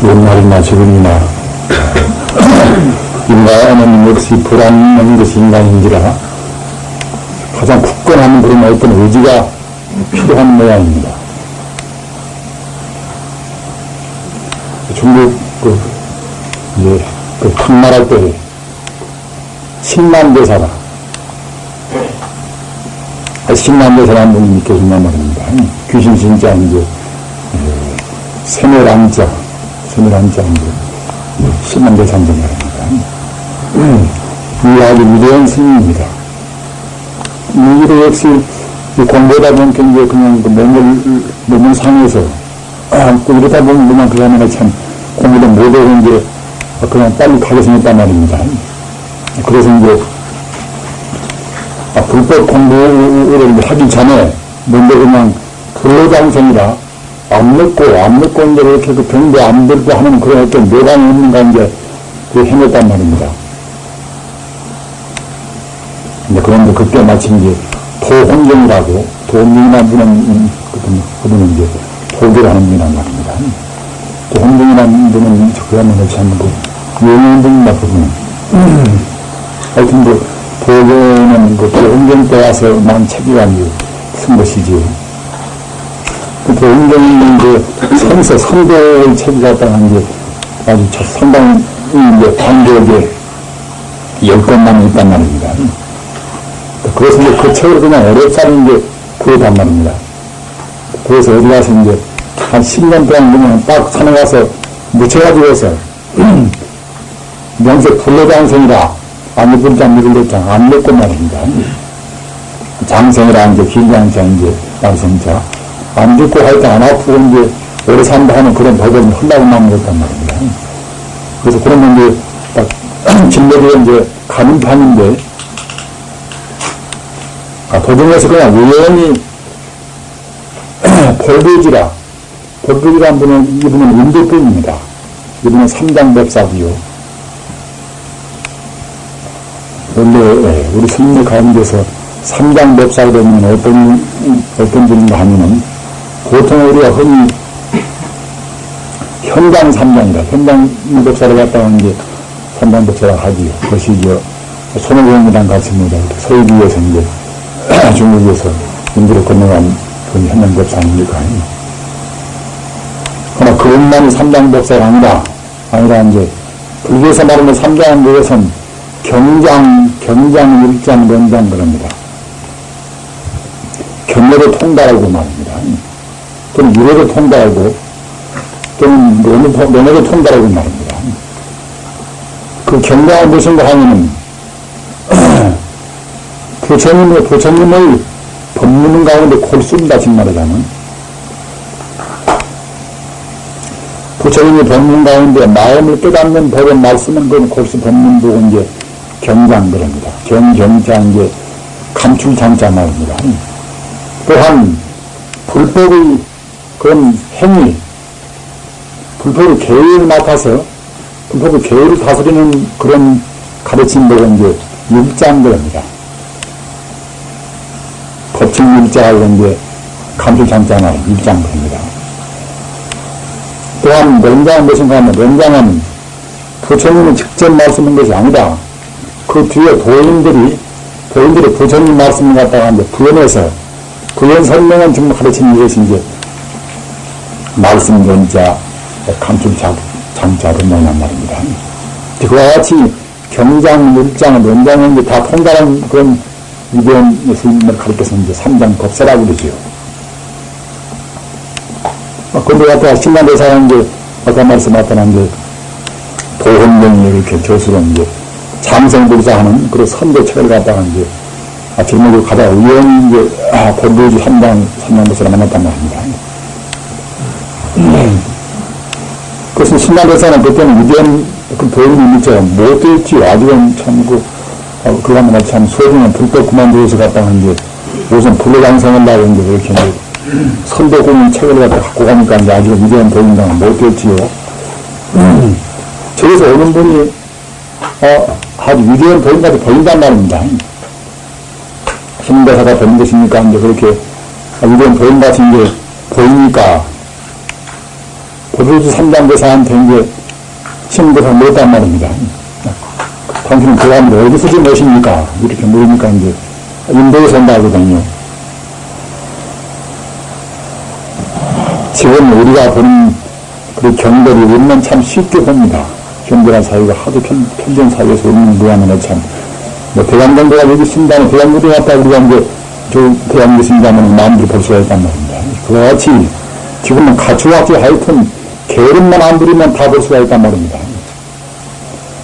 옛날이나 지금이나 인간은 역시 불안한 것이 인간인지라 가장 굳건한 그런 어떤 의지가 필요한 모양입니다. 중국 탕나라 때 10만 대사가 10만 대사라는 분이 믿겨준단 말입니다. 귀신 진짜 이제 세멸안자 이제 10만 대사인 말입니다. 이 아주 위대한 스님입니다. 이도 역시 공부하다 보니까 이제 그냥 몸을 상해서 이러다 보면 그냥 그 사람은 참 공부도 못하고 이제 그냥 빨리 가게 생겼단 말입니다. 그래서 이제 불법 공부를 하기 전에 먼저 그냥 불로장생이라 안 먹고 이제 이렇게 그 병도 안 들고 하는 그런 어떤 묘방이 있는가 이제 그 해냈단 말입니다. 그런데 그때 마침 이제 도홍정이라고 도홍정이라는 분은 그분은 이제 도교를 하는 분이란 말입니다. 도홍정이라는 분은 그야말로 참 유명한 분이다 그분은. 하여튼 도교는 도홍정 때 와서 만 책이라는 쓴 것이지요. 도홍정이 이제 선도의 책이 갖다가 이제 아주 상당히 이제 단계에 10권만 있단 말입니다. 그래서 이제 그 책을 그냥 어렵사리 이제 구했단 말입니다. 그래서 어디 가서 이제 한 10년 동안 그냥 딱 산에 가서 묻혀가지고서 명색 불로장생이라 안 읽을 장 읽을 장 안 읽고 말입니다. 장생이라 이제 길장생 이제 말씀자 안 듣고 하여튼 안 아프고 이제 오래 산다 하는 그런 법을 흘라고 만들었단 말입니다. 그래서 그러면 이제 딱 진로에 이제 가는 판인데 도중에서 그냥 우연히 볼베지라는 분은 이분은 인도분입니다. 이분은 삼장법사고요. 원래 우리 스님들 가운데서 삼장법사가 되면 어떤 분인가 하면은 보통 우리가 흔히 현장 삼장이라 현장법사를 갖다가 이제 삼장법사라고 하지요. 그것이 이제 손오공이랑 같이 서울주에서 이제 중국에서 인도로 건너간 그 현장법사 아닙니까? 그러나 그것만이 삼장법사가 아니라 이제 불교에서 말하는 삼장은 그것은 경장, 일장, 면장 그럽니다. 견례도 통달하고 말입니다. 또는 유례도 통달하고 또는 논어도 통달하고 말입니다. 그 경장은 무엇인가 하면은 부처님의 법문 가운데 골수입니다. 지금 말하자면 부처님의 법문 가운데 마음을 깨닫는 법의 말씀은 그건 골수 법문 보고 이제 경장 그럽니다. 경장 이제 감출장자 말입니다. 또한 불법의 그런 행위, 불법의 계율을 맡아서 불법의 계율을 다스리는 그런 가르침 보고 이제 율장 그럽니다. 법칙 율자하고 이제 감출장자나 율장 그럽니다. 또한 론장은 무엇인가 하면 론장은 부처님이 직접 말씀한 것이 아니라 그 뒤에 도인들이 부처님 말씀을 갖다가 이제 부연해서 부연 설명은 정말 가르치는 것이 이제 말씀 론자, 감출장자로 뭐냔 말입니다. 그와 같이 경장, 율장, 론장은 이제 다 통달한 그런 위대한 스님을 가르쳐서 이제 삼장법사라고 그러죠. 근데 갖다가 신라대사는 이제 아까 말씀하셨던 이제 도혼명이 이렇게 저수로 이제 장생불사하는 그런 선도책을 갖다가 이제 제목을 가다가 우연히 이제 본도지 삼장법사를 만났단 말입니다. 그것은 신라대사는 그때는 위대한 그 도인이 있죠. 못됐지 아직은 참 그러면 참 소중한 불법 그만두어서 갖다가 이제 우선 불로장생을 하고 이제 그렇게 이제 선도공인 책을 갖다 갖고 가니까 이제 아주 위대한 도인당은 못됐지요. 저기서 오는 분이 아주 위대한 도인까지 보인단 말입니다. 신대사가 보는 것이니까 이제 그렇게 위대한 도인같이 이제 보이니까 부르주 삼장대사한테 이제 신고사 물었단 말입니다. 당신은 그 사람들 어디서 지금 오십니까? 이렇게 물으니까 이제 인도에서 온다 하거든요. 지금 우리가 보는 그 경들이 우리는 참 쉽게 봅니다. 경들한 사회가 하도 편견 사회에서 우리는 무한하네 참. 뭐 대장정도가 여기 있습니다면 대장정도 갔다 우리가 이제 저 대장정도 있습니다면 마음대로 볼 수가 있단 말입니다. 그와 같이 지금은 가축학교 하여튼 게으름만 안 부리면 다 볼 수가 있단 말입니다.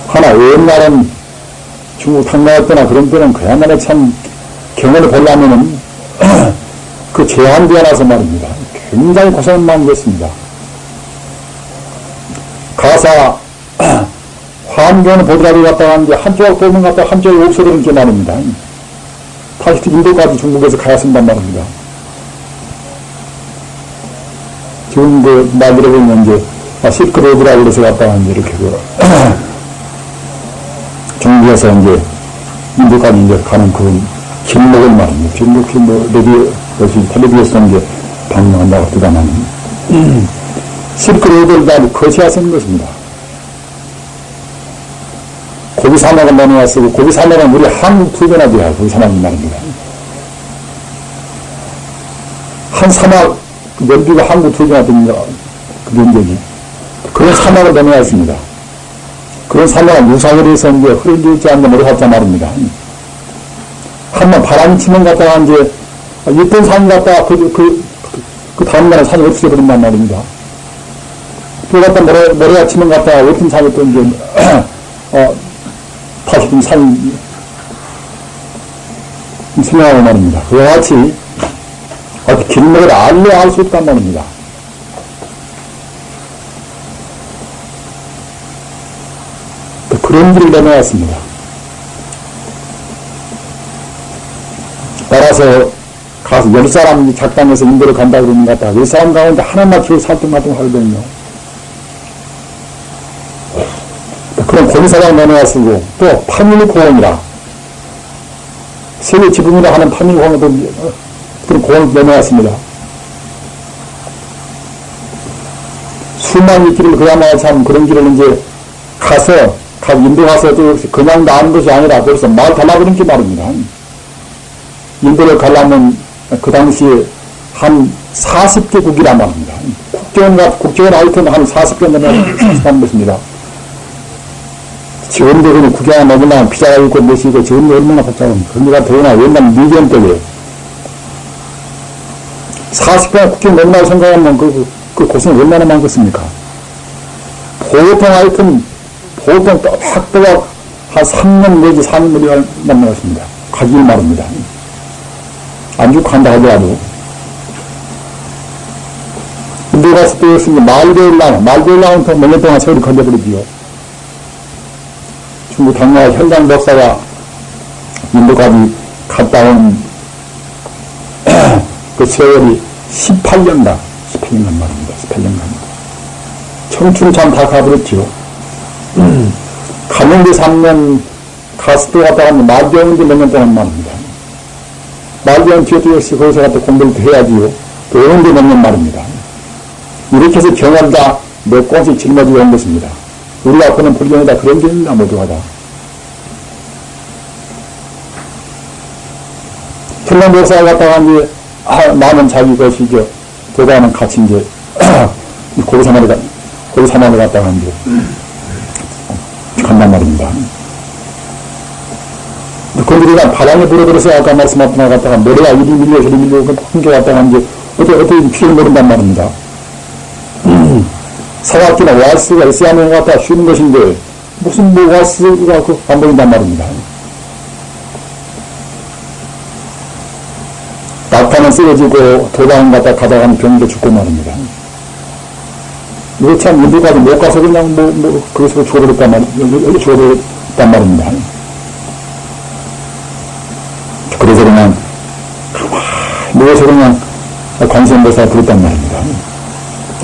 하나 옛날은 중국 한가할 때나 그런 때는 그야말로 참 경을 보려면은 그 제한되어 나서 말입니다. 굉장히 고생을 많이 했습니다. 가사 화엄경을 보더라도 갔다가 이제 한쪽 보면 갔다가 한쪽에 없어지는 게 말입니다. 다시 인도까지 중국에서 가야 쓴단 말입니다. 지금 그 말 들어보면 이제 실크로드라고 그래서 갔다가 이제 이렇게 중국에서 이제 인도까지 이제 가는 그 길목을 말입니다. 길목이 뭐 레디오 여기 텔레비에서 이제 방영한다고 하더만 실크로드를 다 거치하시는 것입니다. 고비 사막을 내놓았고 고비 사막은 우리 한국 투변화 돼야 고비 사막이 말입니다. 한 사막 연비가 한국 투변화 됩니다. 그 면적이 그런 사막을 내놓았습니다. 그런 사막은 유사를 해서 이제 흐려지지 않는 머리 갖자 말입니다. 한번 바람이 치면 갔다가 이제 이쁜 산 갔다가 그 다음날에 산이 없어져 버린단 말입니다. 또 갔다 모래가 치면 갔다가 어떤 산이 또 이제 다시 좀 산이 생겨나고 말입니다. 그와 같이 어떤 길목을 알려 알 수 없단 말입니다. 그런 길을 내놓았습니다. 따라서 가서 10사람 작당에서 인도를 간다고 그러는 것 같다. 10사람 가운데 하나만 기호 살등살등 하거든요. 그런 고미사장 내놓았고 또 파밀공원이라 세계 지붕이라 하는 파밀공원도 그런 공원을 내놓았습니다. 수많은 길을 그야말로 참 그런 길을 이제 가서 인도 가서 또 그냥 나는 것이 아니라 벌써 말 달라버린 게 말입니다. 인도를 가려면 그 당시에 한 40개국이란 말입니다. 국경은 하여튼 한 40개 넘는 것입니다. 지금도 그냥 국경에 넘으면 비자가 있고 무엇이 있고 지금도 얼마나 복잡합니다. 그러니까 더구나 옛날 미디엄 때에 40개 국경 넘는다고 생각하면 그 고생이 얼마나 많겠습니까? 보통 학도가 한 3년 내지 4년 걸려 남는 것입니다. 가길 말입니다. 안 죽고 간다 하더라도. 인도 가서 또 했으니 말대일랑은 또 몇 년 동안 세월이 걸려버리지요. 중국 당나라 현장 목사가 인도까지 갔다 온 그 세월이 18년간 말입니다. 18년간. 청춘 참 다 가버렸지요. 가는데 3년 가서 또 갔다 가면 말병인데 몇 년 동안 말입니다. 말병 뒤에도 역시 거기서 갔다 공부를 또 해야지요. 또 오는데 몇 년 말입니다. 이렇게 해서 경을 다 몇 권씩 짊어지고 온 것입니다. 우리가 보는 불경에다 그런 게 있나 모두가 다. 천년 역사에 갔다가 이제 나는 자기 것이죠. 도가는 같이 이제 고비사막에 갔다가 이제 간단 말입니다. 그들이가 바람에 불어들어서 아까 말씀하신 것 갔다가 머리가 이리 밀려 저리 밀려 흥겨 갔다가 이제 어떻게 피를 모른단 말입니다. 사각기나 와스가 있어야만 갖다 쉬는 것인데 무슨 뭐 와스가 안 보인단 말입니다. 낙타는 쓰러지고 도망 갔다 가다가는 병도 죽고 말입니다. 이거 참 인도까지 못 가서 그냥 거기서 죽어버렸단 말입니다. 그래서 그냥 누워서 그냥 관세음보살 부르단 말입니다.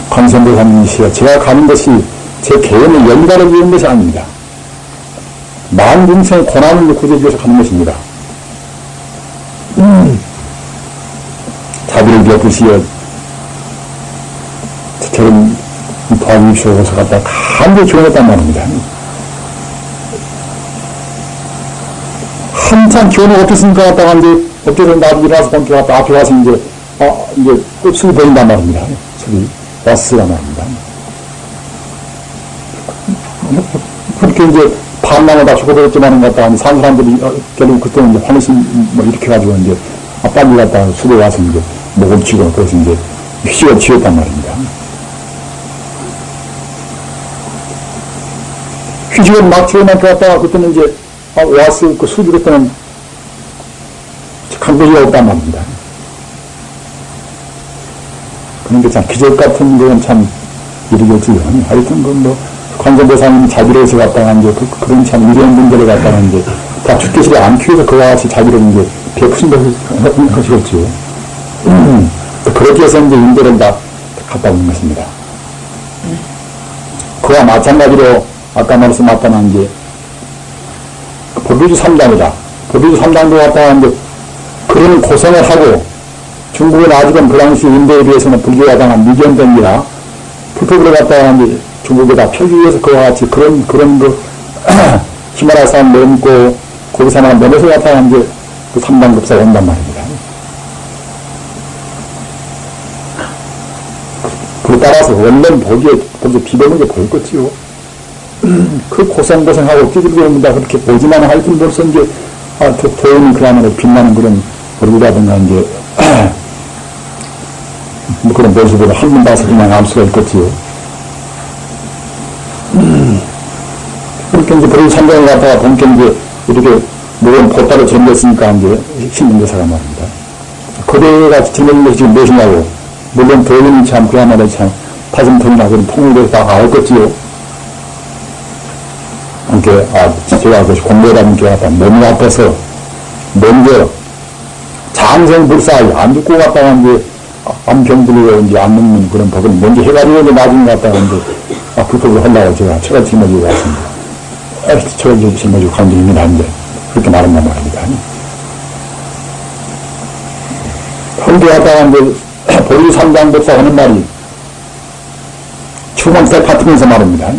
관세음보살님이시여 제가 가는 것이 제 개인의 연가를 위한 것이 아닙니다. 만중생의 고난을 구제하기 위해서 가는 것입니다. 자비를 베푸시어 저런 도와주십시오. 그래서 갖다 간절히 기원했단 말입니다. 한참 기원을 어떻습니까? 갖다가 이제, 어깨에서 나도 일어나서 본게 갖다 앞에 와서 이제, 이제 꽃이 보인단 말입니다. 저기, 왔으란 말입니다. 그렇게 이제, 반나무 다 죽어버렸지만은 갖다가 산 사람들이, 결국 그때는 이제 환심 뭐 이렇게 가지고 이제, 빨리 갖다가 수도에 와서 이제, 목을 쥐고, 그래서 이제, 휘식을 지었단 말입니다. 휘식을 막 지어놓고 갖다가 그때는 이제, 와서 그 수주를 때는 간격이 없단 말입니다. 그런데 참 기적 같은 건 참 일이겠지요. 하여튼 그 뭐 관세음보살님이 자비를 해서 갔다가 이제 그런 참 이런 분들을 갖다가 이제 다 죽기시지 않기 위해서 그와 같이 자비를 이제 베푸신 것이겠지요. 그렇게 해서 이제 인도를 다 갔다 오는 것입니다. 그와 마찬가지로 아까 말씀하셨던 이제 보비주 3장이다. 보비주 3장도 갔다가 이제 그런 고생을 하고 중국은 아직은 그 당시 인도에 비해서는 불교가 당한 미견됩니다. 불법으로 갔다가 이제 중국에다 펴기 위해서 그와 같이 그런 그 히말라야 산 넘고 고비산을 넘어서 갔다가 이제 그 3장급사가 온단 말입니다. 그에 따라서 원래는 보기에 비범하게 보였겠지요. 그 고생하고 띠들거립니다. 그렇게 보지만 하여튼 벌써 이제, 도인이 그야말로 빛나는 그런 얼굴이라든가 이제, 뭐 그런 모습으로 한눈 봐서 그냥 알 수가 있겠지요. 그렇게 이제 그런 산장에 갔다가 본께 이제 이렇게 무거운 보따를 전겼으니까 이제 신명대사가 말입니다. 그대가 전는 것이 지금 무엇이냐고. 물론 도인이 참 그야말로 참 타슴통이나 그런 통일을 다 알겠지요. 이렇게, 제가 그것이 공부하다 보니까 몸이 아파서, 먼저, 장생불사에 안 죽고 갔다가 이제, 암병 들고 이제 안 먹는 그런 법을 먼저 해가지고 이제 나중에 갔다가 이제, 불법을 하려고 제가 처가 짊어지고 왔습니다. 처가 짊어지고 간 중이긴 한데, 그렇게 말한단 말입니다. 그런데 갔다가 이제, 보리 삼장법사 하는 말이, 추방살 파트면서 말입니다.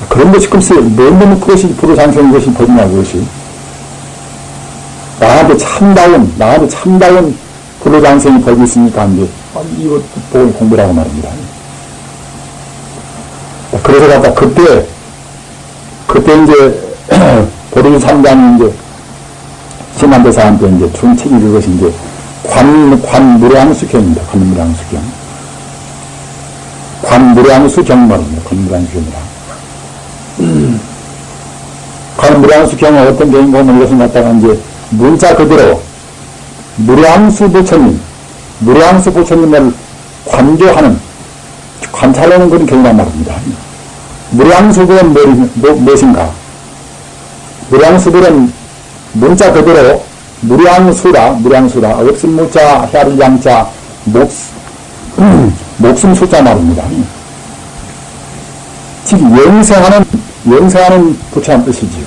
그런 것이 글쎄, 너무 그것이 불호장생인 것이 보이냐, 그것이. 나한테 참다운 불호장생이 벌고 있으니까, 이제, 이거 보고 공부라고 말입니다. 그래서 갖다 그때 이제, 보리 삼장이 이제, 신한대사한테 이제 준 책이 그것이 이제, 관무량수경입니다. 관무량수경. 관무량수경 말입니다. 관무량수경이라. 관무량수경은 어떤 경인 보면 이것을 갖다가 이제 문자 그대로 무량수 부처님을 관조하는, 관찰하는 그런 경이란 말입니다. 무량수불은 무엇인가? 무량수불은 문자 그대로 무량수라, 없을 무자, 해를 양자, 목숨 숫자 말입니다. 즉, 영생하는 부처란 뜻이지요.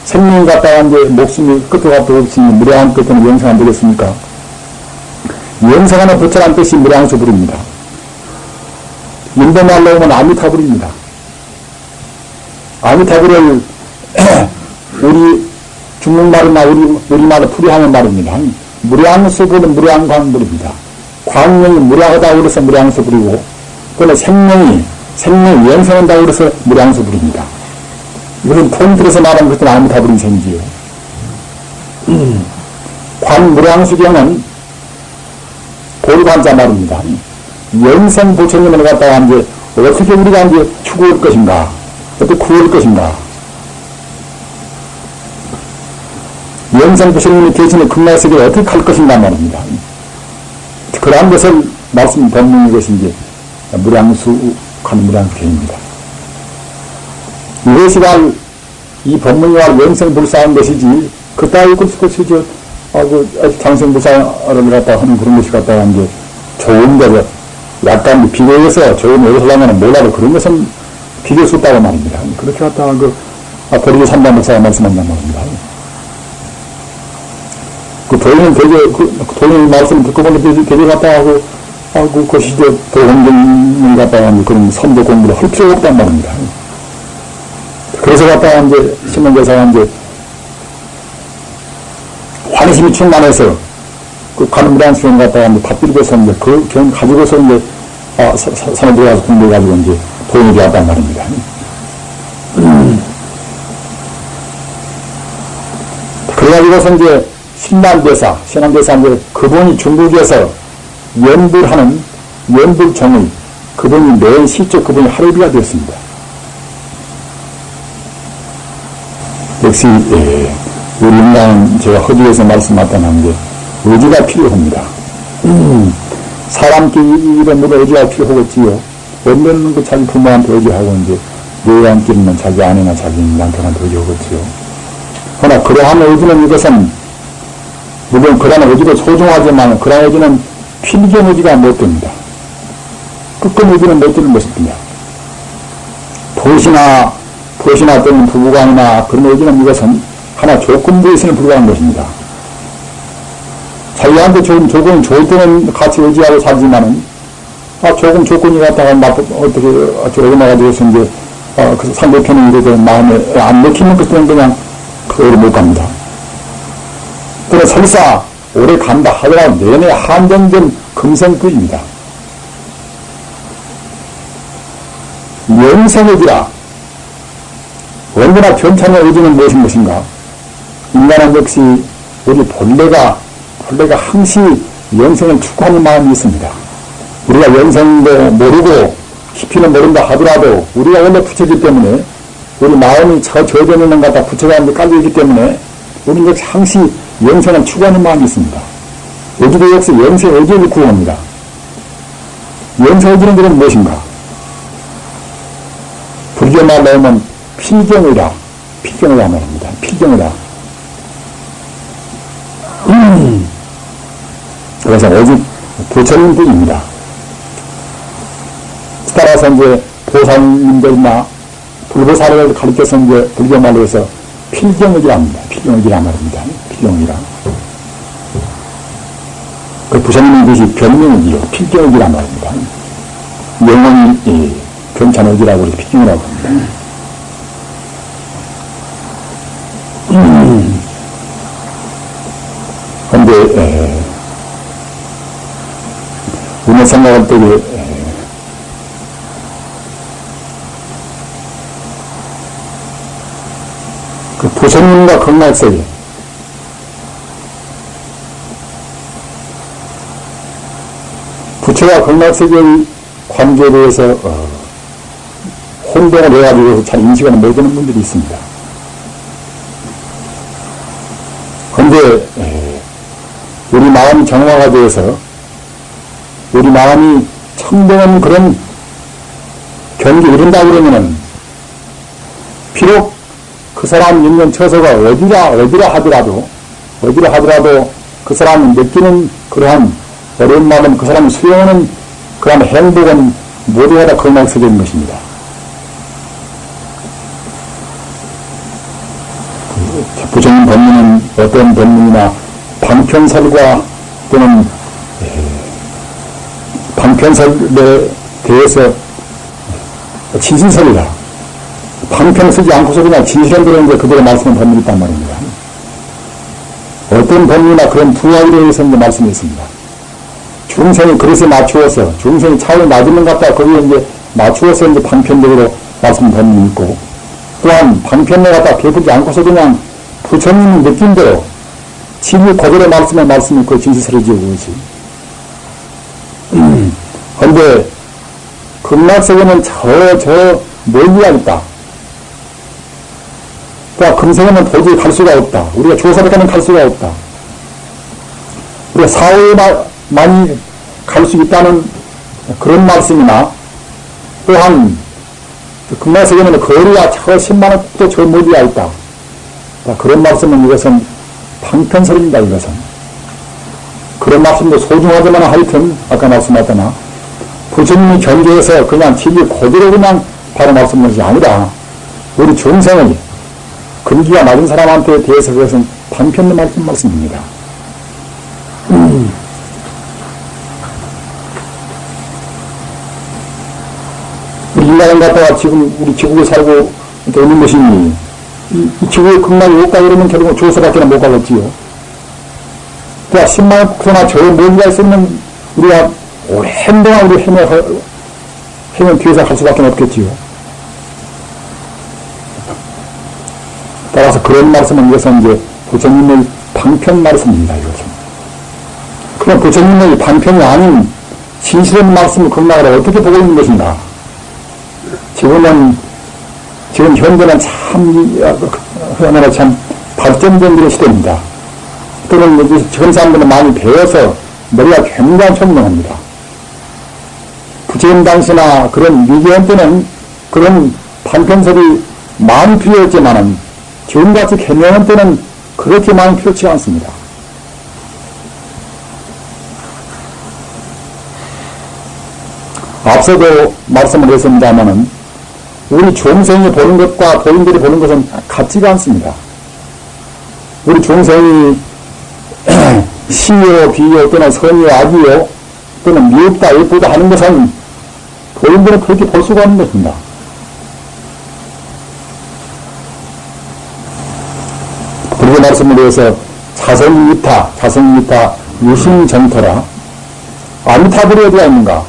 생명 갖다가 이제 목숨이 끝도 갖다 없으니 무량한 끝은 영생 안 되겠습니까? 영생하는 부처란 뜻이 무량수불입니다. 인도말로 오면 아미타불입니다. 아미타불을 우리 중국말이나 우리말로 풀이하는 말입니다. 무량수불은 무량광불입니다. 광명이 무량하다고 그래서 무량수불이고, 그러나 생명이 영생한다고 그래서 무량수불입니다. 이것은 통틀어서 말하는 것은 아미타불인 셈이지요. 관무량수경은 고리관자 말입니다. 영생 부처님을 갖다가 이제 어떻게 우리가 이제 추구할 것인가, 어떻게 구할 것인가. 영생 부처님이 계시는 극락세계를 어떻게 할 것인가 말입니다. 그러한 것을 말씀 법문인 것이 이제 관무량수경입니다. 이것이 말, 이 법문이 말 영생불사한 것이지, 그따위 것이 장생불사를 갖다가 하는 그런 것이 갖다가 이제 좋은 거죠. 약간 비교해서 좋은 것을 하면 몰라도 그런 것은 비교할 수 없다고 말입니다. 그렇게 갖다가 버리고 삼단불사가 말씀한단 말입니다. 도인은 도인 말씀 듣고 보니 되게 갖다 하고, 그 시대 도공경을 갖다가 그런 선도 공부를 할 필요가 없단 말입니다. 그래서 갖다가 이제 신명대사가 이제 환심이 충만해서 그 가는무량 수행 갖다가 이제 다 빌고서 이제 그 경 가지고서 이제 산에 들어가서 공부해가지고 이제 도움이 되었단 말입니다. 그래가지고서 이제 신남대사 이제 그분이 중국에서 연불하는 연불종의 그분이 매일 실적 그분이 하루비가 되었습니다. 역시 우리 인간 제가 허주에서 말씀하던 게 의지가 필요합니다. 사람끼리는 뭐 의지가 필요하겠지요. 원래는 그 자기 부모한테 의지하고 이제 여왕끼리는 자기 아내나 자기 남편한테 의지하겠지요. 그러나 그러한 의지는 이것은 물론 그러한 의지도 소중하지만 그러한 의지는 필경 의지가 못 됩니다. 끝끝 의지는 못 되는 것입니다. 도시나 또는 부부간이나 그런 의지는 이것은 하나 조건부에 있으면 불과한 것입니다. 자기한테 조건이 좋을 때는 같이 의지하고 살지만은, 조금 조건이 갖다가 어떻게, 어긋나가지고 이제, 그 상대편이 이래도 마음에 안 먹히는 것들은 그냥 그 오래 못 갑니다. 또는 설사 오래 간다 하더라도 내내 한정된 금생급입니다. 영생의지라, 언제나 변천의 의지는 무엇인 것인가? 인간은 역시 우리 본래가 항시 영생을 추구하는 마음이 있습니다. 우리가 영생도 모르고 깊이는 모른다 하더라도 우리가 원래 부처이기 때문에 우리 마음이 저어져 있는 것 같다 부처가 깔려있기 때문에 우리는 역시 항시 영생을 추구하는 마음이 있습니다. 여기도 역시 영생 의지를 구합니다. 영생 의지는 그럼 무엇인가? 불교 말로 하면 필경이라 말합니다. 필경이라. 그래서 오직 부처님뿐입니다. 따라서 이제 보살님들이나 불보살을 가르쳐서 이제 불교 말로 해서 필경이라 합니다. 필경이라 말입니다. 필경이라. 그 부처님은 이것이 변명이지요. 필경이라 말입니다. 영원히 변찬의지라고 해서 필경이라고 합니다. 근데, 우리 생각할 때, 그 부처님과 극락세계, 부처와 극락세계의 관계에 대해서, 혼동을 해가지고 잘 인식을 못하는 분들이 있습니다. 근데 우리 마음이 정화가 되어서 우리 마음이 청정한 그런 경계에 이른다 그러면은 비록 그 사람 있는 처소가 어디라 하더라도 그 사람이 느끼는 그러한 어려운 마음은 그 사람이 수용하는 그러한 행복은 모두가 다 극락세계인 것입니다. 부처님 법문은 어떤 법문이나 방편설과 또는 방편설에 대해서 진실설이다. 방편 쓰지 않고서 그냥 진실한 대로 이제 그대로 말씀한 법문이 있단 말입니다. 어떤 법문이나 그런 두 가지에 대해서 이제 말씀했습니다. 중생이 그릇에 맞추어서 중생이 차원이 낮은 것 같다 거기에 이제 맞추어서 이제 방편적으로 말씀한 법문이 있고 또한 방편을 갖다 베풀지 않고서 그냥 부처님이 느낀 대로 진리 그대로 말씀한 말씀이 있고 진실설이지요 그것이. 그런데 극락세계는 저 멀리야 있다. 그러니까 금세계는 도저히 갈 수가 없다. 우리가 조사밖에는 갈 수가 없다. 우리가 사후에만이 갈 수 있다는 그런 말씀이나 또한 극락세계는 거리가 저 10만원 또 저 멀리야 있다. 그런 말씀은 이것은 방편설입니다. 이것은 그런 말씀도 소중하지만 하여튼 아까 말씀하셨나 부처님이 경계에서 그냥 진리 그대로 그냥 바로 말씀하는 것이 아니라 우리 중생의 근기가 낮은 사람한테 대해서 그것은 방편의 말씀입니다. 인간을 갖다가 지금 우리 지구에 살고 있는 것이니, 이 지구의 극락에 못 가게 되면 결국은 조서밖에 못 가겠지요. 그러니까 10만 그러나 저 멀리가 있으면 우리가 오랜 동안 우리 헤매 뒤에서 할 수밖에 없겠지요. 따라서 그런 말씀은 이것은 이제 부처님의 방편 말씀입니다, 이것은. 그럼 부처님의 방편이 아닌 진실한 말씀을 극락을 어떻게 보고 있는 것인가? 지금 현대는 참 발전된 그런 시대입니다. 또는 지금 사람들은 많이 배워서 머리가 굉장히 총명합니다. 부처님 당시나 그런 위기원 때는 그런 방편설이 많이 필요했지만은 지금같이 개명원 때는 그렇게 많이 필요치 않습니다. 앞서도 말씀을 했습니다마는 우리 중생이 보는 것과 도인들이 보는 것은 같지가 않습니다. 우리 중생이 시요, 비요, 또는 선이요, 악이요, 또는 미흡다, 예쁘다 하는 것은 도인들은 그렇게 볼 수가 없는 것입니다. 그렇게 말씀을 해서 자성미타, 유심정토라. 아미타불이 어디가 있는가?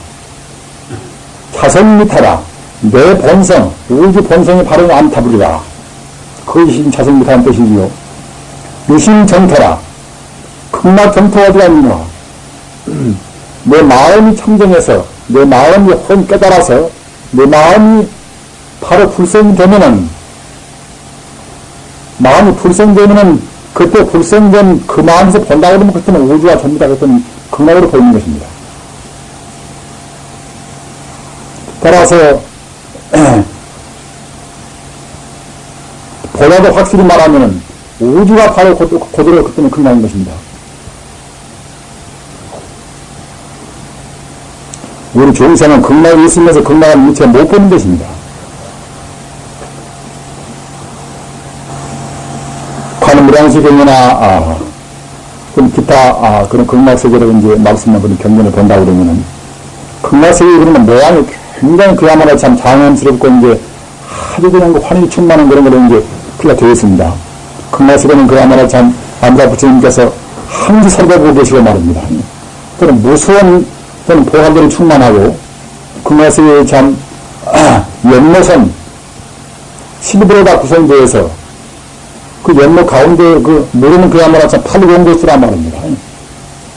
자성미타라. 내 본성, 우주 본성이 바로 아미타불이라. 그것이 자성미타라는 뜻이지요. 유심정토라. 극락정토가 어디가 있는가? 내 마음이 청정해서, 내 마음이 혼 깨달아서, 내 마음이 바로 불성되면은, 마음이 불성되면은, 그때 불성된 그 마음에서 본다 그러면 그때는 우주가 전부 다 그때는 극락으로 보이는 것입니다. 따라서, 보다도 확실히 말하면은, 우주가 바로 그대로 그때는 극락인 것입니다. 우리 중생은 극락이 있으면서 극락을 미처 못 보는 것입니다. 관음무량시경이나 그런 기타 그런 극락세계로 이제 말씀한 그런 경전을 본다고 그러면은 극락세계 그러면 모양이 굉장히 그야말로 참 장엄스럽고 이제 아주 그냥 환희 충만한 그런 걸로 이제 표가 되어 있습니다. 극락세계는 그야말로 참 암사 부처님께서 항시 살펴보고 계시고 말입니다. 또는 무수한 또는 보살들이 충만하고 극락세계에 참 연못은 실버로 다 구성되어서 그 연못 가운데 그 물은 그야말로 참 팔리고 곳이란 말입니다.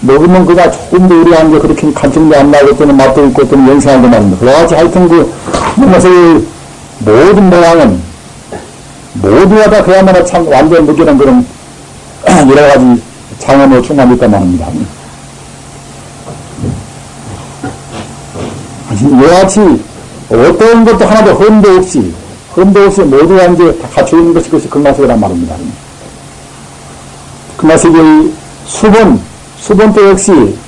먹으면 그가 조금 더 우리한 게 그렇게 간증도 안 나고 또는 맛도 있고 또는 영생하고 말입니다. 그와 같이 하여튼 그 연못의 모든 모양은 모두가 다 그야말로 참 완전 무결한 그런 여러 가지 장엄으로 충만히 있단 말입니다. 이와 같이 어떤 것도 하나도 흠도 없이 모두가 이제 다 갖춰 있는 것이 그것이 극락세계란 말입니다. 극락세계의 수본도 역시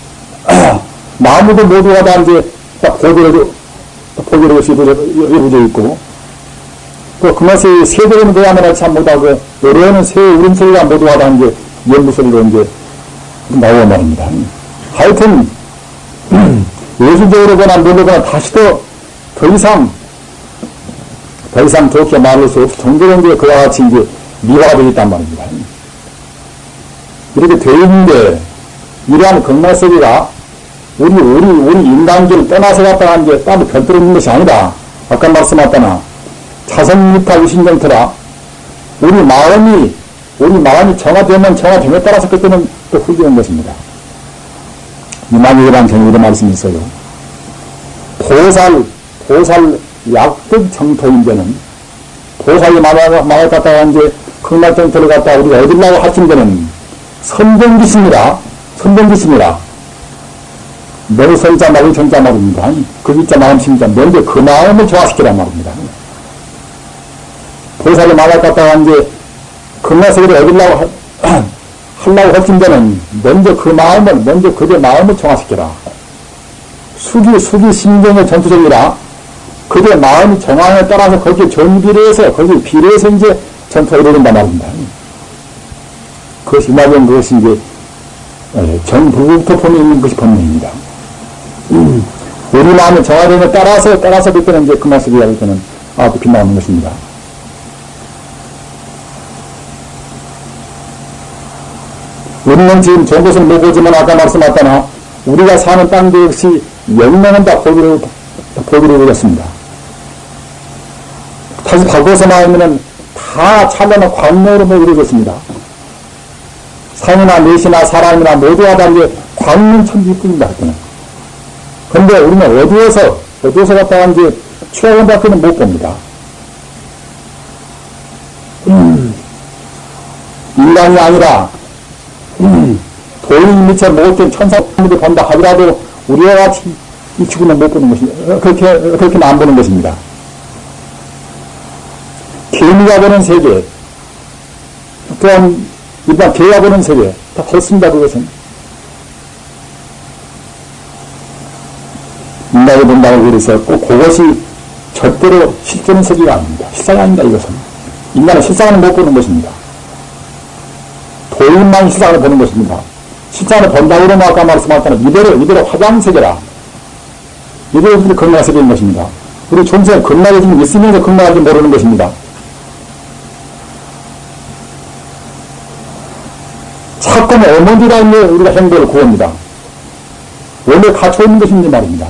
나무도 모두가 다 이제 딱 보기로 이루어져 있고 또 극락세계의 새들은 그야말로 참 모두 그 노래하는 새의 울음소리가 모두가 다 이제 연무소리로 이제 나오고 말입니다. 하여튼 예술적으로 보나 모르거나 다시도 더 이상 좋게 말할 수 없을 정도로 이제 그와 같이 이제 미화가 되어 있단 말입니다. 이렇게 되어 있는데, 이러한 극락세계가 우리 인간계를 떠나서 갔다가 이제 따로 별도로 있는 것이 아니다. 아까 말씀하셨잖아. 자성미타 유심정토라. 우리 마음이 정화되면 정화됨에 따라서 그때는 또 훌륭한 것입니다. 이만희라는 경우도 말씀이 있어요. 보살 약득 정토인데는 보살이 만약 갖다가 이제 극락정토를 갖다가 우리가 얻으려고 하신 데는 선정기심이라 너 선자 말이 정자 말입니다. 그 기자 마음 심자 먼저 그 마음을 조화시키란 말입니다. 보살이 만약 갖다가 이제 극락세계를 얻으려고 하려고 하신 데는 먼저 그대 마음을 정화시키라. 수기 심정의 전투적이라 그게 마음이 정황에 따라서 거기에 전비례해서, 거기에 비례해서 이제 전투가 이루어진단 말입니다. 그것이 말하면 그것이 이제 정부부터 보면 있는 것이 본능입니다. 우리 우리 마음의 정화됨에 따라서 그때는 이제 그 말씀이 할 때는 빛 나오는 것입니다. 우리는 지금 좋은 것을 못 보지만 아까 말씀하셨다나 우리가 사는 땅도 역시 영명은 다 보기로 되었습니다. 다시 바꿔서 말하면 다 찬란한 광명으로 이루어졌습니다. 산이나 내시나 사람이나 모두가 다 이제 광명 천지뿐입니다. 그런데 우리는 어디에서 갔다가 이제 추억은 밖에는 못 봅니다. 인간이 아니라 도인 미처 못된 천사들을 본다 하더라도 우리와 같이 이 지구는 못 보는 것입니다. 그렇게는 안 보는 것입니다. 개미가 보는 세계, 또한 일반 개가 보는 세계, 다 그렇습니다. 그것은. 인간이 본다고 그래서 꼭 그것이 절대로 실제는 세계가 아닙니다. 실상이 아닙니다. 이것은. 인간은 실상을 못 보는 것입니다. 도인만 실상을 보는 것입니다. 실상을 본다고 그러면 아까 말씀하셨잖아요. 이대로 화장세계라. 이대로 우리 건강세계인 것입니다. 우리 존재는 건강해지면 있으면서 건강하지 모르는 것입니다. 사건의 어머니가 있는 우리가 행복을 구합니다. 원래 갖춰 있는 것인지 말입니다.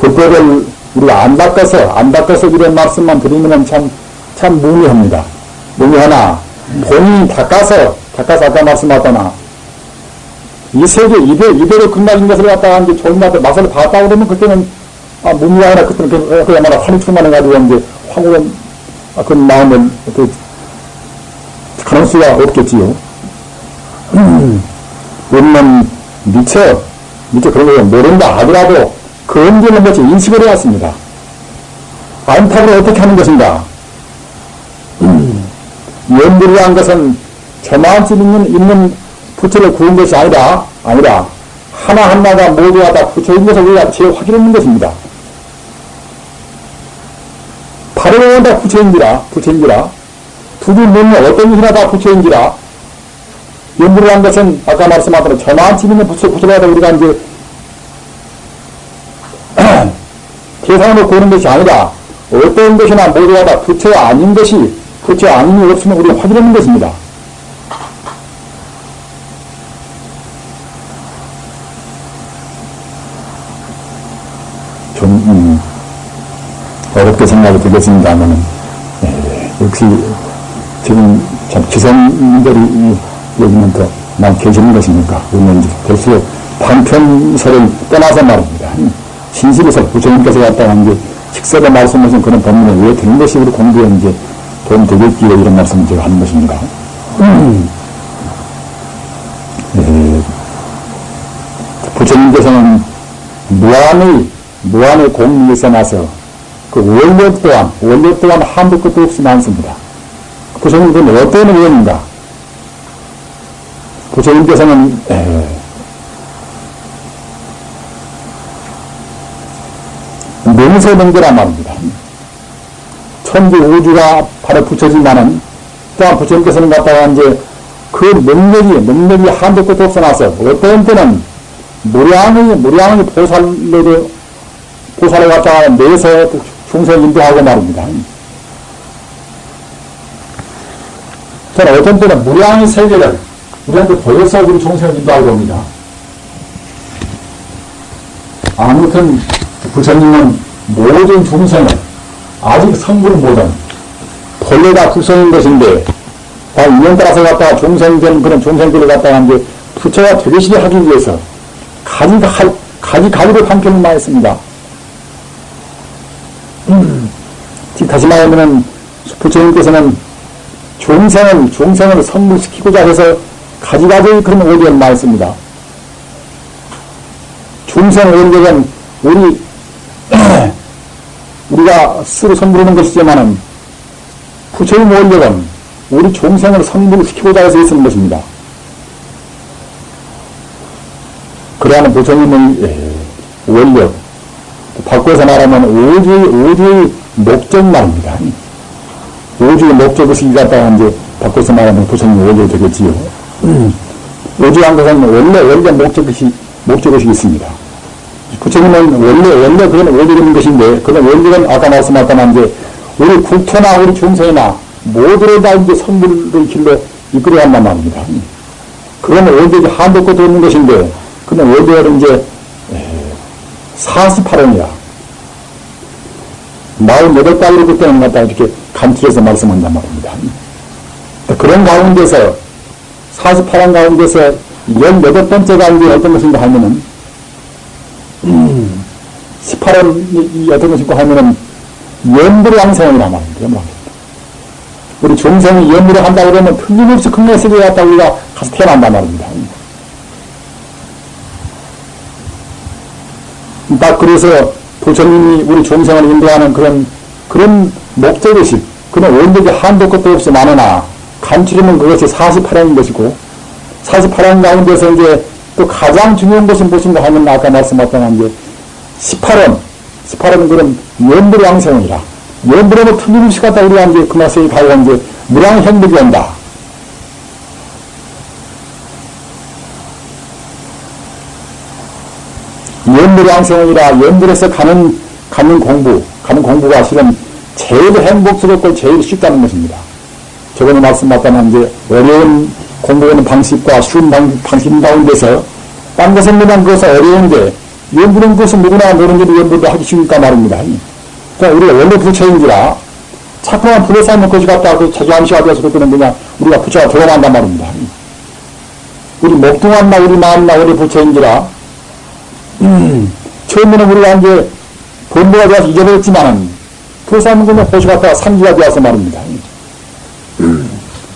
그거를 우리가 안 닦아서 이런 말씀만 드리면 참 무미합니다. 무미하나, 본인이 닦아서 아까 말씀하셨잖아. 이 세계, 이대로 끝나는 것을 갖다가 이제 좋은 맛을 봤다고 그러면 그때는, 무미가 아니라 그때는 그야말로 한이 충만해가지고 이제 황홀한 그 마음을 가는 수가 없겠지요. 우리는 미처 그런 걸 모른다 하더라도 그 언제는 것이 인식을 해왔습니다. 안팎으로 어떻게 하는 것인가? 연불이라는 것은 저만큼 있는 부처를 구한 것이 아니라 하나하나가 모두가 다 부처인 것을 우리가 제일 확인하는 것입니다. 바로 다 부처인지라 두두 묻는 어떤 것이나 다 부처인지라 연불이라는 것은 아까 말씀하신 저만큼 있는 부처를 우리가 이제 계산으로 보는 것이 아니라 어떤 것이나 모두가 다 부처 아닌 것이 부처 아님이 없으면 우리가 확인하는 것입니다. 좀 어렵게 생각이 되겠습니다만 역시 지금 참 지성인들이 여기는 더 많이 계시는 것이니까 우리는 이제 될수록 반편서를 떠나서 말입니다. 신실에서 부처님께서 갖다가 이제 식사를 말씀하신 그런 법문에 왜 드는 것이 우리 공부에 이제 도움 되겠기에 이런 말씀을 제가 하는 것입니다. 부처님께서는 무한의 공리에서 나서 그 원력 또한 한도 끝도 없이 많습니다. 부처님께서는 어떤 의원인가? 부처님께서는 명세명제란 말입니다. 천지 우주가 바로 부처지만은 또한 부처님께서는 갖다가 이제 그 능력이 한도 끝도 없어 나서 어떤 때는 무량의 보살을 갖다가 내서 중생을 인도하고 말입니다. 저는 어떤 때는 무량의 세계를 우리한테 보여서 우리 중생을 인도하고 옵니다. 아무튼 부처님은 모든 중생을 아직 성불을 못한 본래 다 불성인 것인데 다 인연 따라서 갖다가 중생된 그런 중생들을 갖다가 이제 부처가 되시게 하기 위해서 가지를 방편만 했습니다. 다시 말하면 부처님께서는 중생을 성불시키고자 해서 가지가지 그런 오리를 말했습니다. 중생 원력은 우리가 스스로 선물하는 것이지만은 부처의 원력은 우리 중생을 선물시키고자 해서 있는 것입니다. 그러한 부처님의 원력, 바꿔서 말하면 우주의 목적 말입니다. 오주의 목적의식이 갖다가 이제 바꿔서 말하면 부처님 오주가 되겠지요. 오주한 것은 원래 목적의식이 있습니다. 부처님은 원래 그런 원리가 있는 것인데, 그런 원리는 아까 말씀하셨다만 이제 우리 국토나 우리 중생이나 모두를 다 이제 선물의 길로 이끌어 간단 말입니다. 그건 원리가 한도 끝도 없는 것인데, 그런 원리를 이제 48원이야. 48가지로 그때는 갖다 이렇게 간추려서 말씀한단 말입니다. 그런 가운데서 48원 가운데서 18번째가 이제 어떤 것인가 하면은 18원이 어떤 것인가 하면은 연불양생이란 말입니다. 우리 중생이 연불을 한다 그러면 틀림없이 극락의 세계에 갔다 우리가 가서 태어난단 말입니다. 딱 그래서 부처님이 우리 중생을 인도하는 그런 목적의식, 그런 원력이 한도 끝도 없이 많으나 간추리면 그것이 48원인 것이고, 48원 가운데서 이제 또 가장 중요한 것은 무엇인가 하면 아까 말씀하셨던 이제 18원 그런 연불양생이라. 연불하고 틀림없이 갔다 우리가 이제 그 맛에 가고 이제 무량행복이 온다. 연불양생이라 연불에서 가는 공부가 실은 제일 행복스럽고 제일 쉽다는 것입니다. 저번에 말씀하셨다는 이제 어려운 공부하는 방식과 쉬운 방식 가운데서 딴 것은 그냥 그것은 어려운데 연불은 그것은 누구나 모르는데도 연불도 하기 쉬우니까 말입니다. 그러니까 우리가 원래 부처인지라 자꾸만 불에 쌓는 것이 같다 그 자주함시가 되어서 그때는 그냥 우리가 부처가 들어간단 말입니다. 우리 목동한나 우리 마음나 우리 부처인지라 처음에는 우리가 이제 본부가 되어서 잊어버렸지만은 불에 쌓는 것은 호시 같다가 산지가 되어서 말입니다.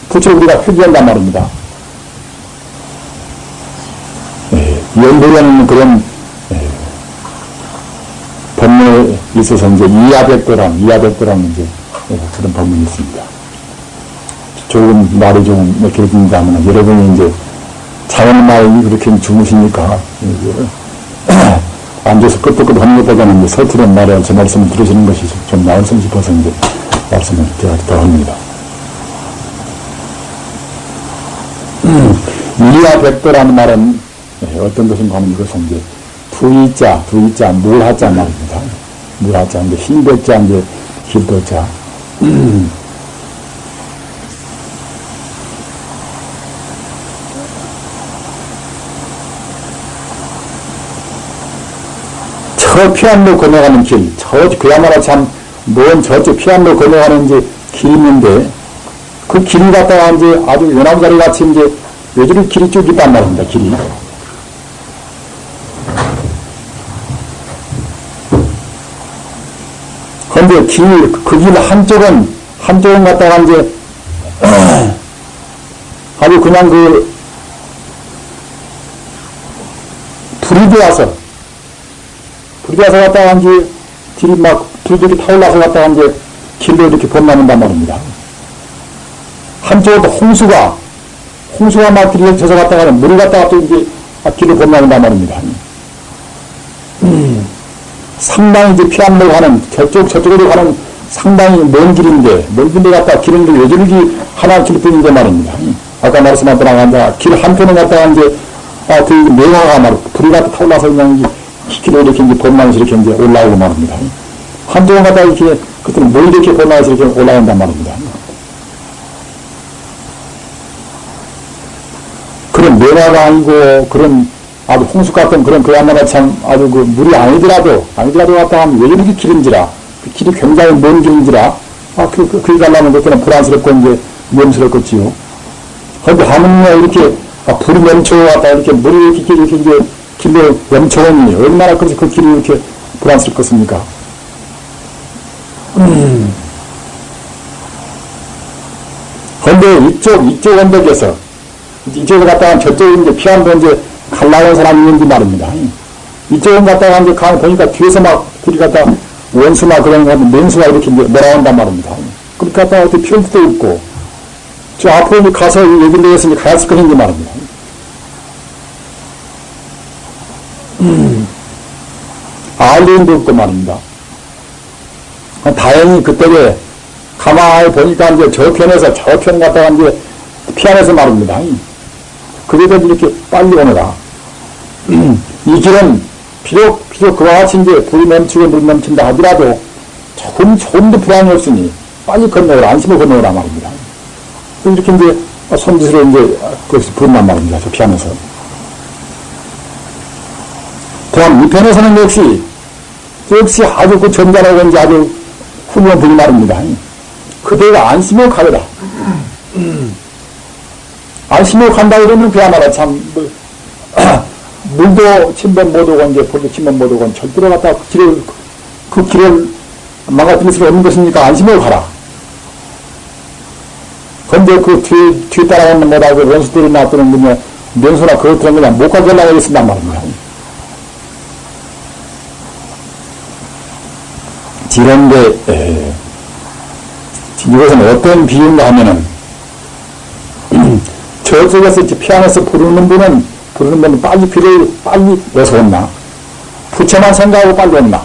부처를 우리가 회귀한단 말입니다. 연불이라는 그런 법문에 있어서 이제 이하백도라는 이제 그런 법문이 있습니다. 조금 말이 좀 길어진다면 여러분이 이제 자연말 이렇게 주무시니까 앉아서 끄떡끄떡 하는 것보다는 이제 서투른 말에 제 말씀을 들으시는 것이 좀 나을성 싶어서 이제 말씀을 제가 더 합니다. 이하백도라는 말은 어떤 것인가 하면 이것은 이제 두이자, 물하자 말입니다. 물하자, 이제 흰도자, 이제 길도자. 저 피안로 건너가는 길, 그야말로 참, 저쪽 피안로 건너가는 이제 길이 있는데, 그 길을 갖다가 이제 아주 연암자리 같이 이제 외주를 길이 쭉 있단 말입니다, 길이. 그런데 그 길 한쪽은 갖다가 이제, 아주 그냥 불이 되어서 갖다가 이제 길이 불들이 타올라서 갖다가 이제 길로 이렇게 범람한단 말입니다. 한쪽은 홍수가 막 길을 져서 갔다가 물이 갔다가 또 이제 길을 범람한단 말입니다. 상당히 이제 피안로 가는, 저쪽으로 가는 상당히 먼 길인데 갔다가 길인데 외줄기 하나 길뿐인데 말입니다. 아까 말씀하셨던 길 한편에 갔다가 이제, 그 매화가 불이 갖다 타올라서 그냥 길을 이렇게 이제 범람해서 이렇게 이제 올라오고 말입니다. 한쪽은 갔다가 이렇게, 그때는 물이 이렇게 범람해서 이렇게 올라온단 말입니다. 그런 매화가 아니고, 그런 아주 홍수 같은 그야말로 참 아주 물이 아니더라도 갔다 하면 왜 이렇게 길인지라, 그 길이 굉장히 먼 길인지라, 그리 가려면 그때는 불안스럽고 이제 위험스럽겠지요. 그런데 하물며 이렇게 불이 넘쳐왔다, 이렇게 물이 이렇게 이제 길로 넘쳐오니, 얼마나 그래서 그 길이 이렇게 불안스럽겠습니까? 그런데 이쪽 언덕에서, 이쪽을 갖다가 저쪽에 이제 피안도 이제 갈라온 사람이 있는지 말입니다. 이쪽은 갖다가 이제 보니까 뒤에서 막 길이 갖다 원수나 그런 거 맹수가 이렇게 몰아온단 말입니다. 그렇게 갖다가 어떻게 피울 수도 있고, 저 앞으로 이제 가서 여기를 내서 이제 가야 쓸 것인지 말입니다. 알리인도 없고 말입니다. 다행히 그때에 가만히 보니까 이제 저편에서 저편 갔다가 이제 피안에서 말입니다. 그래도 이렇게 빨리 오너라. 이 길은 비록 그와 같이 이제 불이 넘치고 물 넘친다 하더라도 조금도 불안이 없으니 빨리 건너오라, 안심을 건너오라 말입니다. 이렇게 이제 손짓으로 이제 그것이 부른단 말입니다. 저 피안에서. 또한 이 편에서는 역시 아주 그 전자라고 이제 아주 훌륭한 분이 말입니다. 그대가 안심을 가더라. 안심을 간다 이러면 그야말로 참, 물도 침범 못 오건, 이제 불도 침범 못 오건, 절대로 갖다 그 길을 망가뜨릴 수 없는 것이니까 안심을 가라. 근데 그 뒤에 따라오는 뭐다, 그 원수들이 놔두는 그냥 면수나 그것들은 그냥 못 가게 하려고 했단 말입니다. 이런데, 이것은 어떤 비유인가 하면은, 저쪽에서 피안에서 부르는 분은 빨리 귀를 빨리 내서 온나? 부처만 생각하고 빨리 온나?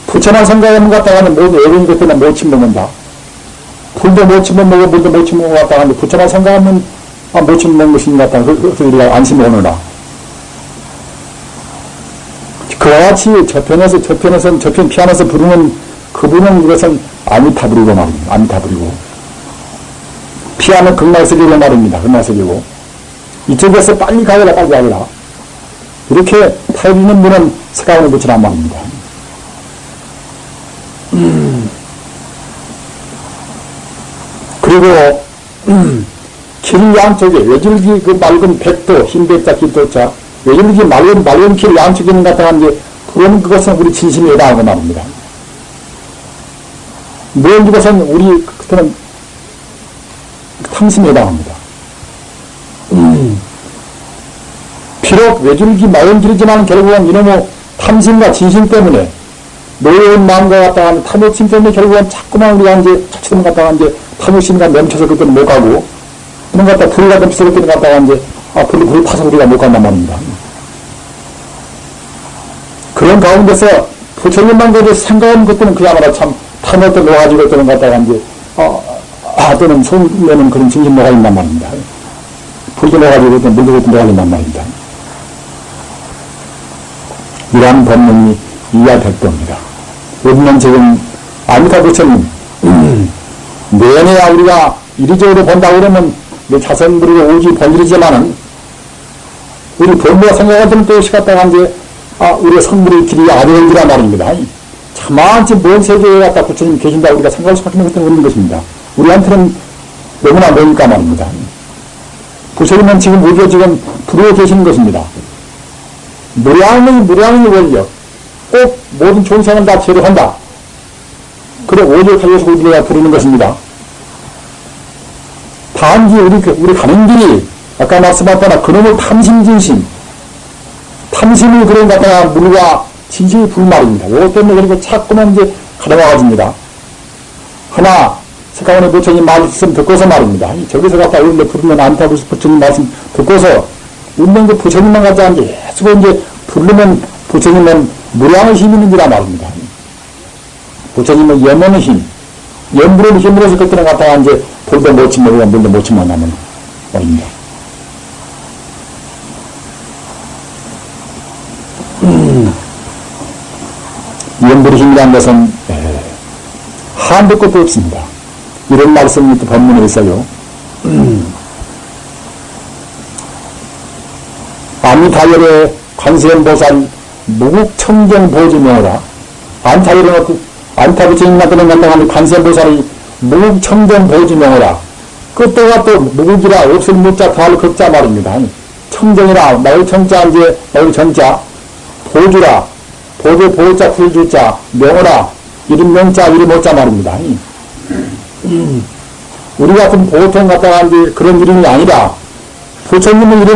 부처만 생각하는 것 같다가는 모두 어려운 것들은 못 침먹는다. 불도 못 침먹고 물도 못 침먹는 것 같다가 부처만 생각하면 못 침먹는 것인 것 같다가 그래서 우리가 안심을 오느라. 그와 같이 저편 피안에서 부르는 그분은 이것은 아미타불이고 말입니다. 아미타불이고. 피안은 극락세계로 말입니다. 극락세계고. 이쪽에서 빨리 가거라, 빨리 가거라. 이렇게 타이르는 분은 석가모니 부처란 말입니다. 그리고, 길 양쪽에 외줄기 그 맑은 백도, 흰 백자, 길도자, 외줄기 맑은 길 양쪽에 있는 것 같다가 이제, 그것은 우리 진심에 해당하고 말입니다. 먼 것은 우리, 그때는 탐심에 해당합니다. 비록 외줄기 맑은 길이지만 결국은 이놈의 탐심과 진심 때문에 노여운 마음과 갖다가 탐욕심 때문에 결국은 자꾸만 우리가 이제 처치되는 것 같다가 이제 탐욕심과 넘쳐서 그때는 못 가고 그런 것 같다가 불과 넘쳐서 그때는 갖다가 이제 불을 타서 우리가 못 간단 말입니다. 그런 가운데서 부처님만 그래도 생각하는 것들은 그야말로 참 탐욕도 놓아가지고 그때는 갖다가 이제 또는 손내는 그런 진심 녹아 있단 말입니다. 불도 녹아지고 물도 녹아 있단 말입니다. 이러한 법문이 이하백도입니다. 우리는 지금 아미타 부처님 내내야 우리가 이리저리로 본다고 그러면 내 자선 부리고 오지 본일이지만은 우리 법무가 생각할 때는 또 시갔다가 이제 우리의 성불의 길이 아래의 길이란 말입니다. 차만치 먼 세계에 갖다 부처님 계신다 우리가 생각할 수밖에 없는 것입니다. 우리한테는 너무나 머니까 말입니다. 부처님은 지금 우리가 지금 부르고 계시는 것입니다. 무량의 원력, 꼭 모든众생을 다 제로한다. 그래 오직 하여서 우리가 부르는 것입니다. 단지 우리 가는 길이 아까 말씀하셨다나 그놈의 탐심진심, 탐심이 그런 갖다가 물과 진심이 불말입니다. 이것 때문에 그리고 자꾸만 이제 가다와가집니다. 하나 석가모니 부처님 말씀 듣고서 말입니다. 저기서 갖다 우리가 부르면 아미타 부처님 말씀 듣고서 우리는 그 부처님만 갖다 이제 계속 이제 부르면 부처님은 무량의 힘이 있는지라 말입니다. 부처님은 염원의 힘, 염불의 힘으로서 그때는 갖다가 이제 불도 못 치면 물도 못 치면 나면 말입니다. 염불의 힘이라는 것은 한도 끝도 없습니다. 이런 말씀이 또 법문에 있어요. 아미타열의 관세음보살 무국청정보지명하라. 안타 부처님 같은 간당하는 관세음보살이 무국청정보지명하라. 끝도가 또 무국이라 없을 무자 더할 극자 말입니다. 청정이라 마을 청자 이제 마을 정자 보주라 보주 보자 풀주자 명어라 이름 명자 이름 모자 말입니다. 우리 같은 보통 갖다가 이제 그런 이름이 아니라 부처님의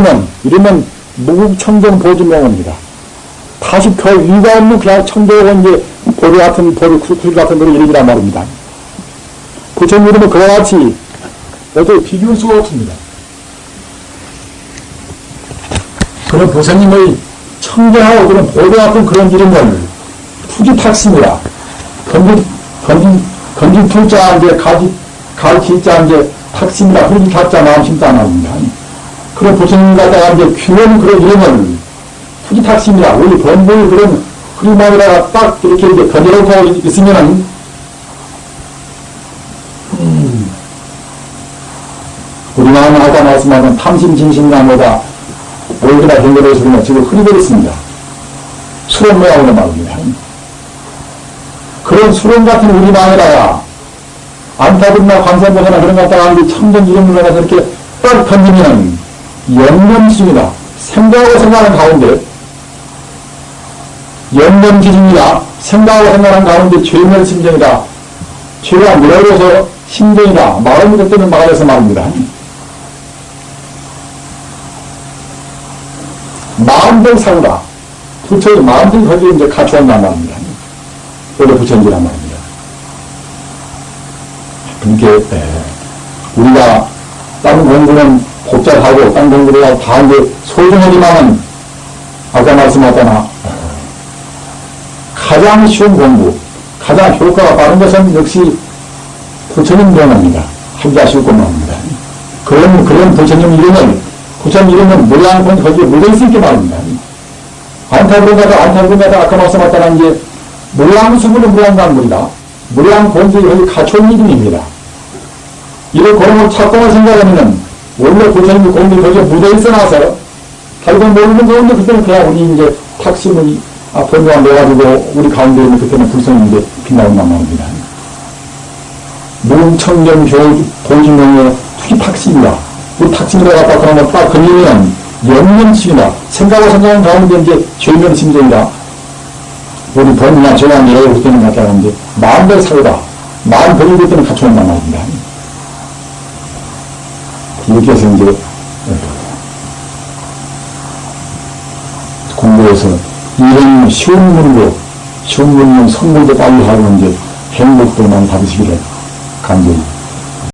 이름은 무국청정 보주명입니다. 다시 별 위가 없는 그냥 청정하고 이제 보리 같은 그런 이름이란 말입니다. 부처님 이름은 그와 같이 어떻게 비교할 수가 없습니다. 그런 부처님의 청정하고 그런 보리 같은 그런 이름을 푸지탁심이라 건진 풀자, 이제 가지자, 이제 탁심이라 흐리 탁자 마음 심자 나옵니다. 그런 부처님 갖다가 이제 귀한 그런 이름을 후지 탁심이라, 우리 번부의 그런 흐리마음에다가 딱 이렇게 이제 던져놓고 있으면은, 우리 마음은 아까 말씀하신 탐심, 진심, 나무다 올기나 현대로 소리가 지금 흐리버렸습니다. 수론 모양으로 말입니다. 그런 수론 같은 우리 마음에다가 안타분나 관세음보사나 그런 것 갖다가 참전 이름을 가서 이렇게 딱 던지면 영념심이다. 생각하고 생각하는 가운데 영념기준이다. 생각하고 생각하는 가운데 죄멸 심정이다. 죄가 물어서 심정이다. 마음이 그때는 막아져서 말입니다. 마음들 사고다. 부처의 마음들이 거기에 이제 갖추었단 말입니다. 원래 부처인지란 말입니다. 그러니까, 우리가 다른 공부는 복잡하고, 다른 공부를 하고 다 이제 소중하지만은, 아까 말씀하셨잖아. 가장 쉬운 공부, 가장 효과가 빠른 것은 역시 부처님 명입니다. 하기가 쉬울 것만입니다. 그런 부처님 이름은 물량권 거기에 묻어있을 게 말입니다. 안타부르가다 아까 말씀하셨다는 게 물량수분은 물량단물이다. 물량공들이 거기 갖춰온 이름입니다. 이런 그런 착공을 생각하면은 원래 부처님 공들이 거기에 묻어있어 나서 결국 모르는 가운데 그때는 그냥 우리 이제 탁심의 번뇌가 내가지고 우리 가운데 있는 그때는 불성이 이제 빛나온단 말입니다. 무청정 도지명의 투기 탁심이다. 그 탁심이라 갖다 그러면 딱 걸리면 영념심이다. 생각하고 생각하는 가운데 이제 죄면 심정이다. 우리 번이나 죄나 내가 그때는 갖다가 이제 마음대로 살다. 마음 버리고 그때는 갖춰온단 말입니다. 이렇게 해서 이제 공부해서 이런 쉬운 문문, 선물도 빨리 하고 이제 행복도 많이 받으시기를 간절히